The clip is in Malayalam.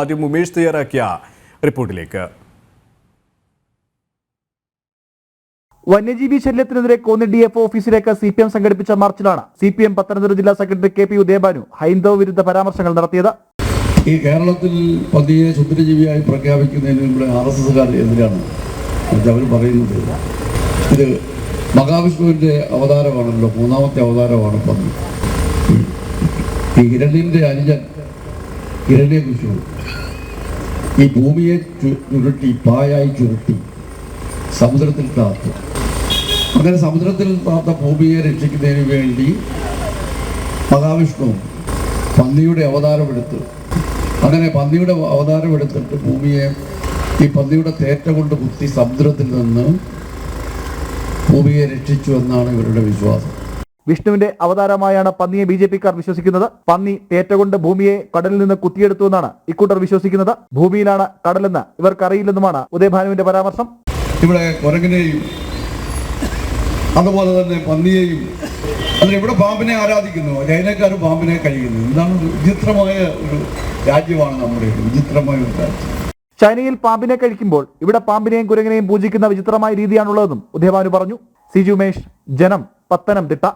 ആദ്യം ഉമേഷ് തയ്യാറാക്കിയ റിപ്പോർട്ടിലേക്ക്. വന്യജീവി ശല്യത്തിനെതിരെ കോന്നി DFO ഓഫീസിലേക്ക് CPM സംഘടിപ്പിച്ച മാർച്ചിലാണ് CPM പത്തനംതിട്ട ജില്ലാ സെക്രട്ടറി KP ഉദയഭാനു ഹൈന്ദവ വിരുദ്ധ പരാമർശങ്ങൾ നടത്തിയത്. ഈ കേരളത്തിൽ പന്നിയെ ക്ഷുദ്രജീവിയായി പ്രഖ്യാപിക്കുന്നതിന് ഇവിടെ RSSകാർ എതിരാണ്. അവർ പറയുന്നത് ഇത് മഹാവിഷ്ണുവിന്റെ അവതാരമാണല്ലോ, മൂന്നാമത്തെ അവതാരമാണ് പന്നി. ഈ ഹിരണ്യന്റെ അനുജൻ ഹിരണ്യകശിപു ഈ ഭൂമിയെ ചുരുട്ടി പായായി ചുരുട്ടി സമുദ്രത്തിൽ താത്തു. അങ്ങനെ സമുദ്രത്തിൽ താത്ത ഭൂമിയെ രക്ഷിക്കുന്നതിന് വേണ്ടി മഹാവിഷ്ണു പന്നിയുടെ അവതാരമെടുത്ത്, അങ്ങനെ പന്നിയുടെ അവതാരമെടുത്തിട്ട് ഭൂമിയെ ഈ പന്നിയുടെ തേറ്റ കൊണ്ട് കുത്തി സമുദ്രത്തിൽ നിന്ന് ഭൂമിയെ രക്ഷിച്ചു എന്നാണ് ഇവരുടെ വിശ്വാസം. വിഷ്ണുവിന്റെ അവതാരമായാണ് പന്നിയെ BJP-ക്കാർ വിശ്വസിക്കുന്നത്. പന്നി തേറ്റ കൊണ്ട് ഭൂമിയെ കടലിൽ നിന്ന് കുത്തിയെടുത്തു എന്നാണ് ഇക്കൂട്ടർ വിശ്വസിക്കുന്നത്. ഭൂമിയിലാണ് കടലെന്ന് ഇവർക്കറിയില്ലെന്നുമാണ് ഉദയഭാനുവിന്റെ പരാമർശം. ഇവിടെ കുരങ്ങനെയും അതുപോലെ തന്നെ പന്നിയെയും, ഇവിടെ പാമ്പിനെ ആരാധിക്കുന്നു, ചൈനക്കാർ പാമ്പിനെ കഴിക്കുന്നു. എന്താണ് വിചിത്രമായ ഒരു രാജ്യമാണ് നമ്മുടെ, വിചിത്രമായ ഒരു രാജ്യം. ചൈനയിൽ പാമ്പിനെ കഴിക്കുമ്പോൾ ഇവിടെ പാമ്പിനെയും കുരങ്ങനെയും പൂജിക്കുന്ന വിചിത്രമായ രീതിയാണുള്ളതെന്നും ഉദയഭാനു പറഞ്ഞു. CG ഉമേഷ്, ജനം, പത്തനംതിട്ട.